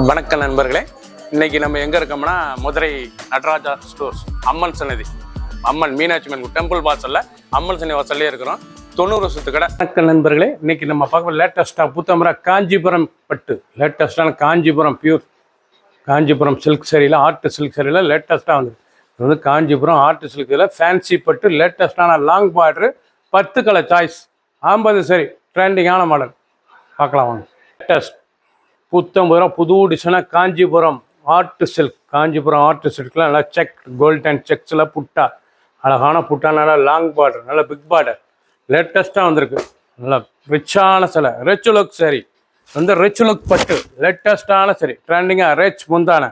வணக்கம் நண்பர்களே, இன்னைக்கு நம்ம எங்க இருக்கோம்னா மதுரை நடராஜா ஸ்டோர்ஸ் அம்மன் சன்னதி, அம்மன் மீனாட்சி அம்மன் டெம்பிள் வாசல்ல அம்மன் சன்னதி வாசல்லே இருக்கிறோம். 90 வருஷத்து கடை. வணக்கம் நண்பர்களே, இன்னைக்கு நம்ம பார்க்க லேட்டஸ்டா புத்தமரா காஞ்சிபுரம் பட்டு, லேட்டஸ்டான காஞ்சிபுரம் பியூர் காஞ்சிபுரம் சில்க் சரியில் ஆர்ட் சில்க் சரியில் லேட்டஸ்ட்டாக வந்து இது வந்து காஞ்சிபுரம் ஆர்ட் சில்கில் ஃபேன்சி பட்டு லேட்டஸ்டான long border 10 colour choice 50 sari ட்ரெண்டிங்கான மாடல் பார்க்கலாம் வாங்க. லேட்டஸ்ட் புத்தம்பது ரூபா புது டிசைனாக Kanchipuram art silk, Kanchipuram art சில்கில் நல்லா செக் கோல்டன் செக்ஸில் புட்டா, அழகான புட்டா, நல்லா லாங் பார்டர், நல்லா பிக் பார்டர் லேட்டஸ்ட்டாக வந்திருக்கு. நல்லா ரிச்சான சிலை ரிச் லுக் சரி வந்து ரிச் லுக் பட்டு லேட்டஸ்ட்டான சரி ட்ரெண்டிங்காக ரிச் முந்தான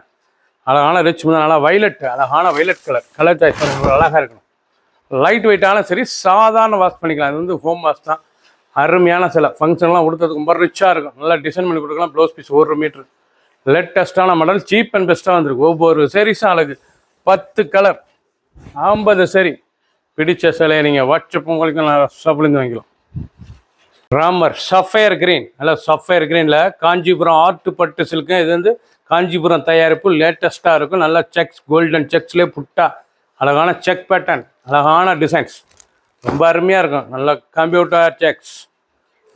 அழகான ரிச் முந்தான நல்லா வைலட், அழகான வைலட் கலர் சாய்ஸ் அழகாக இருக்கணும். லைட் வெயிட்டான சரி சாதாரண வாஷ் பண்ணிக்கலாம். இது வந்து ஹோம் வாஷ் தான். அருமையான சில ஃபங்க்ஷன்லாம் கொடுத்ததுக்கு ரொம்ப ரிச்சாக இருக்கும். நல்லா டிசைன் பண்ணி கொடுக்கலாம். ப்ளவுஸ் பீஸ் 1 மீட்ரு லேட்டஸ்ட்டான மாடல் சீப் அண்ட் பெஸ்ட்டாக வந்துருக்கு. ஒவ்வொரு சரிஸும் அழகு 10 கலர் 50 சரி பிடிச்ச சிலையை நீங்கள் வாட்ஸ்அப் உங்களுக்கு ஷாப்லேருந்து வாங்கிக்கலாம். ராமர் சஃபயர் கிரீன், நல்லா சஃபயர் கிரீனில் காஞ்சிபுரம் ஆர்ட் பட்டு சில்க்கு. இது வந்து காஞ்சிபுரம் தயாரிப்பு லேட்டஸ்ட்டாக இருக்கும். நல்லா செக்ஸ் கோல்டன் செக்ஸ்லேயே புட்டா, அழகான செக் பேட்டர்ன், அழகான டிசைன்ஸ் ரொம்ப அருமையாக இருக்கும். நல்லா கம்ப்யூட்டர் செக்ஸ்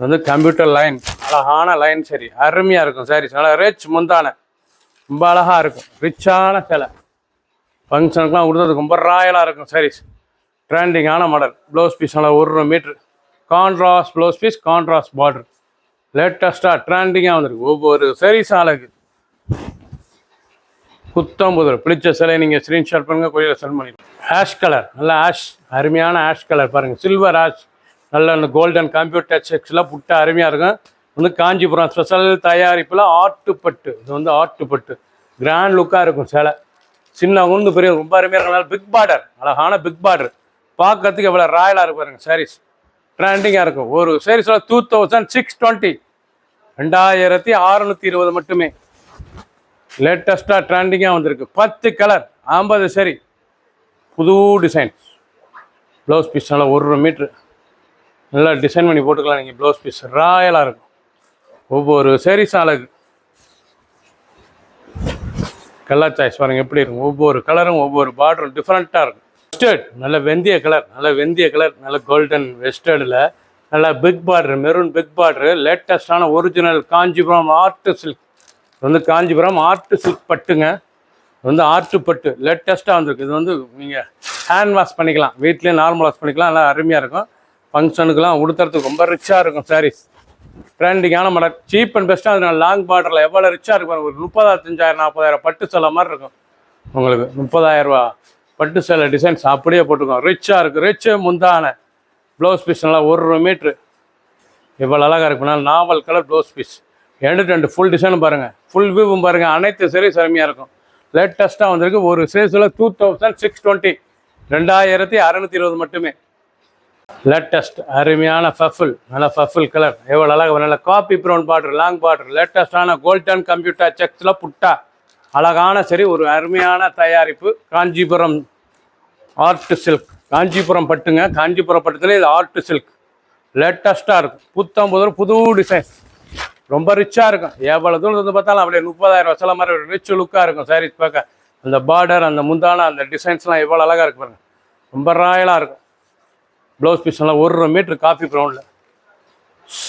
வந்து கம்ப்யூட்டர் லைன், அழகான லைன் சரி அருமையாக இருக்கும். சரி நல்லா ரிச் முந்தான ரொம்ப அழகாக இருக்கும். ரிச்சான சிலை ஃபங்க்ஷனுக்குலாம் கொடுத்தது ரொம்ப ராயலாக இருக்கும். சரி ட்ரெண்டிங்கான மாடல். ப்ளவுஸ் பீஸ் நல்லா 1 metre contrast blouse piece, contrast border லேட்டஸ்ட்டாக ட்ரெண்டிங்காக வந்துருக்கு. ஒவ்வொரு சரிஸும் அழகு. புத்தம்புது பிடிச்ச சிலை நீங்கள் ஸ்க்ரீன்ஷாட் பண்ணுங்கள், கோயிலில் சென்ட் பண்ணிடுங்க. ஆஷ் கலர், நல்லா ஆஷ் அருமையான ஆஷ் கலர் பாருங்கள். சில்வர் ஆஷ் நல்ல அந்த கோல்டன் கம்ப்யூட்டர் செக்ஸில் புட்டா அருமையாக இருக்கும். வந்து காஞ்சிபுரம் ஸ்பெஷல் தயாரிப்பில் ஆர்ட்டு பட்டு. இது வந்து ஆர்ட்டு பட்டு கிராண்ட் லுக்காக இருக்கும். சிலை சின்ன உந்து பெரிய ரொம்ப அருமையாக இருக்கும். பிக் பார்டர், அழகான பிக் பார்டர் பார்க்கறதுக்கு எவ்வளோ ராயலாக இருக்கு பாருங்கள். சாரீஸ் ட்ரெண்டிங்காக இருக்கும். ஒரு சாரீஸில் 2620 2620 மட்டுமே லேட்டஸ்ட்டாக ட்ரெண்டிங்காக வந்திருக்கு. 10 கலர் 50 சரி புது டிசைன். ப்ளவுஸ் பீஸ் நல்லா 1 மீட்ரு நல்லா டிசைன் பண்ணி போட்டுக்கலாம். நீங்கள் ப்ளவுஸ் பீஸ் ராயலாக இருக்கும். ஒவ்வொரு சாரீஸும் அழகு. கலர் சாய்ஸ் பாருங்கள் எப்படி இருக்கும். ஒவ்வொரு கலரும் ஒவ்வொரு பார்டரும் டிஃப்ரெண்ட்டாக இருக்கும். வெஸ்டர்ட் நல்ல வெந்தய கலர், நல்ல வெந்தய கலர், நல்ல கோல்டன் வெஸ்டர்டில் நல்லா big border, maroon big border லேட்டஸ்டான ஒரிஜினல் காஞ்சிபுரம் ஆர்ட் சில்க். வந்து காஞ்சிபுரம் ஆர்ட் சில்க் பட்டுங்க. வந்து ஆர்ட்டு பட்டு லேட்டஸ்ட்டாக வந்திருக்கு. இது வந்து நீங்கள் ஹேண்ட் வாஷ் பண்ணிக்கலாம், வீட்லேயே நார்மல் வாஷ் பண்ணிக்கலாம். நல்லா அருமையாக இருக்கும். ஃபங்க்ஷனுக்குலாம் உடுத்துறதுக்கு ரொம்ப ரிச்சாக இருக்கும். சாரீஸ் ட்ரெண்டிங்கான மாடல் சீப் அண்ட் பெஸ்ட்டாக. அதனால லாங் பார்டரில் எவ்வளோ ரிச்சாக இருக்கும். ஒரு 30,000 40,000 பட்டு சேலை மாதிரி இருக்கும். உங்களுக்கு 30,000 ரூபா பட்டு சேலை டிசைன்ஸ் அப்படியே போட்டுருக்கோம். ரிச்சாக இருக்குது. ரிச்சு முந்தான ப்ளவுஸ் பீஸ் நல்லா 1 மீட்ரு எவ்வளோ அழகாக இருக்குன்னா நாவல் கலர் ப்ளவுஸ் பீஸ். ரெண்டு ஃபுல் டிசைனும் பாருங்கள், ஃபுல் வியூவும் பாருங்கள். அனைத்து சரி அருமையாக இருக்கும். லேட்டஸ்ட்டாக வந்திருக்கு. ஒரு சேஸில் 2620 2620 மட்டுமே. லேட்டஸ்ட் அருமையான ஃபஃபில், நல்லா ஃபஃபில் கலர் எவ்வளோ அழகாக நல்ல coffee brown border, long border லேட்டஸ்டான கோல்டன் கம்ப்யூட்டர் செக்ஸில் புட்டா அழகான சரி ஒரு அருமையான தயாரிப்பு. காஞ்சிபுரம் ஆர்ட் சில்க், காஞ்சிபுரம் பட்டுங்க. காஞ்சிபுரம் பட்டுத்தில் இது ஆர்ட் சில்க் லேட்டஸ்ட்டாக இருக்கும். புது டிசைன் ரொம்ப ரிச்சாக இருக்கும். எவ்வளோ தூரம் வந்து பார்த்தாலும் அப்படியே 30,000 சில மாதிரி ஒரு ரிச் லுக்காக இருக்கும். சாரீஸ் பார்க்க அந்த பார்டர், அந்த முந்தான, அந்த டிசைன்ஸ்லாம் எவ்வளோ அழகாக இருக்கு பாருங்கள். ரொம்ப ராயலாக இருக்கும். ப்ளவுஸ் பீஸ் நல்லா 1 மீட்ரு காஃபி ப்ரௌனில்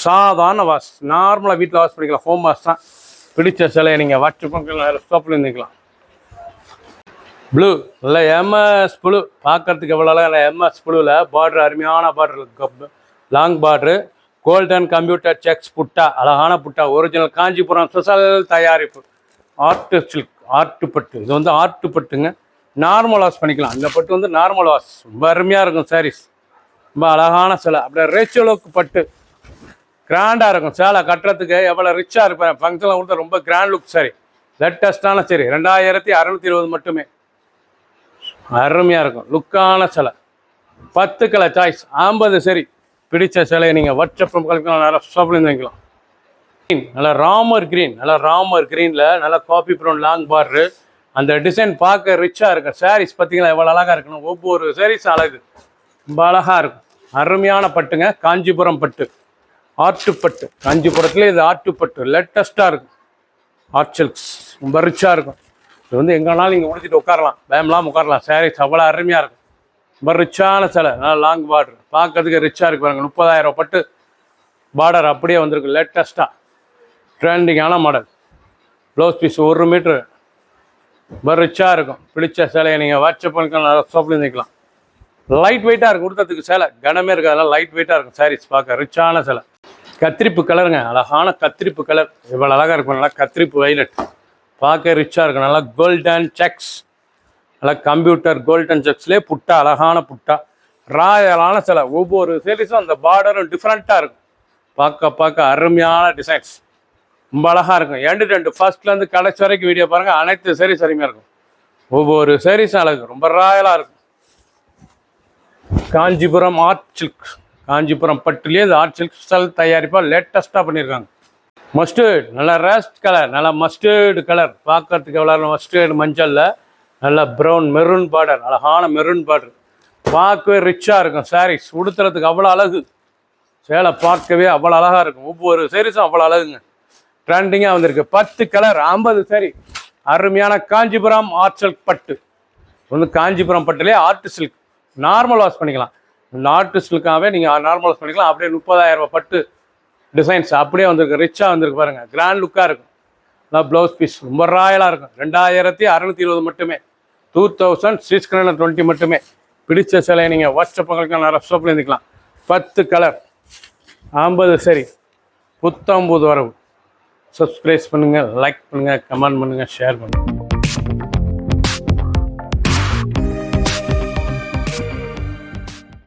சாதாரண வாஷ், நார்மலாக வீட்டில் வாஷ் பண்ணிக்கலாம். ஹோம் வாஷ் தான். பிடிச்ச சிலையை நீங்கள் வாட்ஸ்அப் ஸ்டாப்பில் இருந்துக்கலாம். ப்ளூ நல்லா எம்எஸ் ப்ளூ பார்க்குறதுக்கு எவ்வளோ அழகாக. எம்எஸ் ப்ளூவில் பார்டர் அருமையான border, long border, golden computer sex புட்டா, அழகான புட்டா, ஒரிஜினல் காஞ்சிபுரம் ஸ்பெஷல் தயாரிப்பு ஆர்ட் சில்க் ஆர்ட்டு பட்டு. இது வந்து ஆர்ட்டு பட்டுங்க. நார்மல் வாஷ் பண்ணிக்கலாம். இந்த பட்டு வந்து நார்மல் வாஷ் ரொம்ப அருமையாக இருக்கும். சாரீஸ் ரொம்ப அழகான சிலை அப்படியே ரேச்சலுக்கு பட்டு கிராண்டாக இருக்கும். சேலை கட்டுறதுக்கு எவ்வளோ ரிச்சாக இருப்பேன். ஃபங்க்ஷனில் கொடுத்தா ரொம்ப கிராண்ட் லுக். சரி லேட்டஸ்ட்டான சரி 2620 மட்டுமே அருமையாக இருக்கும். லுக்கான சிலை 10 கலர் சாய்ஸ் 50 சரி பிடிச்ச சிலையை நீங்கள் வாட்ஸ்அப் ஷாப்லேருந்து வாங்கிக்கலாம். க்ரீன் நல்லா ராமர் க்ரீன், நல்லா ராமர் க்ரீனில் நல்லா காப்பி ப்ரௌன் லாங் பார்டரு. அந்த டிசைன் பார்க்க ரிச்சாக இருக்கும். சாரீஸ் பார்த்தீங்களா எவ்வளோ அழகாக இருக்கணும். ஒவ்வொரு சாரீஸ் அழகு ரொம்ப அழகாக இருக்கும். அருமையான பட்டுங்க. காஞ்சிபுரம் பட்டு ஆர்ட்டு பட்டு. காஞ்சிபுரத்துலேயே இது ஆர்ட்டு பட்டு லேட்டஸ்ட்டாக இருக்கும். ஆர்ட் சில்க்ஸ் ரொம்ப ரிச்சாக இருக்கும். இது வந்து எங்கேனாலும் நீங்கள் உடுத்திட்டு உட்காரலாம், பயம்லாம் உட்காரலாம். சாரீஸ் அவ்வளோ அருமையாக இருக்கும். ரொம்ப ரிச்சான சிலை, நல்லா லாங் பார்டர், பார்க்கறதுக்கு ரிச்சாக இருக்கு பாருங்க. 30,000 பட்டு பார்டர் அப்படியே வந்திருக்கு. லேட்டஸ்ட்டாக ட்ரெண்டிங்கான மாடல். ப்ளவுஸ் பீஸ் 1 மீட்ரு ரொம்ப ரிச்சாக இருக்கும். பிடிச்ச சேலையை நீங்கள் வாட்ஸ்அப் பண்ணிக்கலாம், ஷாப்லேயும் இருந்துக்கலாம். லைட் வெயிட்டாக இருக்கும், கொடுத்ததுக்கு சேலை கனமே இருக்குது. அதெல்லாம் லைட் வெயிட்டாக இருக்கும். சாரீஸ் பார்க்க ரிச்சான சேலை. கத்திரிப்பு கலருங்க, அழகான கத்திரிப்பு கலர். இவ்வளோ அழகாக இருக்கும். நல்லா கத்திரிப்பு வைலட், பார்க்க ரிச்சாக இருக்கும். நல்லா கோல்டன் செக்ஸ், நல்லா கம்ப்யூட்டர் கோல்டன் செக்ஸ்லேயே புட்டா, அழகான புட்டா, ராயலான சிலை. ஒவ்வொரு சேரீஸும் அந்த பார்டரும் டிஃப்ரெண்ட்டாக இருக்கும். பார்க்க அருமையான டிசைன்ஸ், ரொம்ப அழகாக இருக்கும். எண்டு ஃபர்ஸ்ட்லேருந்து கடைசி வரைக்கும் வீடியோ பாருங்கள். அனைத்து சேரீஸ் அருமையாக இருக்கும். ஒவ்வொரு சேரீஸும் அழகு, ரொம்ப ராயலாக இருக்கும். காஞ்சிபுரம் ஆர்ட் சில்க், காஞ்சிபுரம் பட்டுலேயே இந்த ஆர்ட் சில்க் ஸ்டைல் தயாரிப்பாக லேட்டஸ்ட்டாக பண்ணியிருக்காங்க. மஸ்டர்ட், நல்லா ரேஸ்ட் கலர், நல்லா மஸ்டர்டு கலர், பார்க்கறதுக்கு எவ்வளோ மஸ்டர்டு மஞ்சளில் நல்லா ப்ரௌன் மெரூன் பார்டர், அழகான மெரூன் பார்டர், பார்க்கவே ரிச்சாக இருக்கும். சாரீஸ் உடுத்துறதுக்கு அவ்வளோ அழகு, சேலை பார்க்கவே அவ்வளோ அழகாக இருக்கும். ஒவ்வொரு சாரீஸும் அவ்வளோ அழகுங்க. ட்ரெண்டிங்காக வந்திருக்கு. 10 கலர் 50 சாரி. அருமையான காஞ்சிபுரம் ஆர்ட் சில்க் பட்டு. வந்து காஞ்சிபுரம் பட்டுலேயே ஆர்ட் சில்க் நார்மல் வாஷ் பண்ணிக்கலாம். இந்த ஆர்ட் சில்காகவே நீங்கள் நார்மல் வாஷ் பண்ணிக்கலாம். அப்படியே 30,000 பட்டு டிசைன்ஸ் அப்படியே வந்திருக்கு. ரிச்சாக வந்திருக்கு பாருங்கள். கிராண்ட் லுக்காக இருக்கும். நல்லா ப்ளவுஸ் பீஸ் ரொம்ப ராயலாக இருக்கும். 2620 மட்டுமே, 2620 மட்டுமே. பிடிச்ச சிலையை நீங்கள் வாட்ஸ்அப்புங்களுக்கு நிறைய ஷாப்பில் இருந்துக்கலாம். 10 கலர் 50 சரி, புத்தம்புது வரவு. சப்ஸ்கிரைப் பண்ணுங்கள், லைக் பண்ணுங்கள், கமெண்ட் பண்ணுங்கள், ஷேர் பண்ணுங்கள்.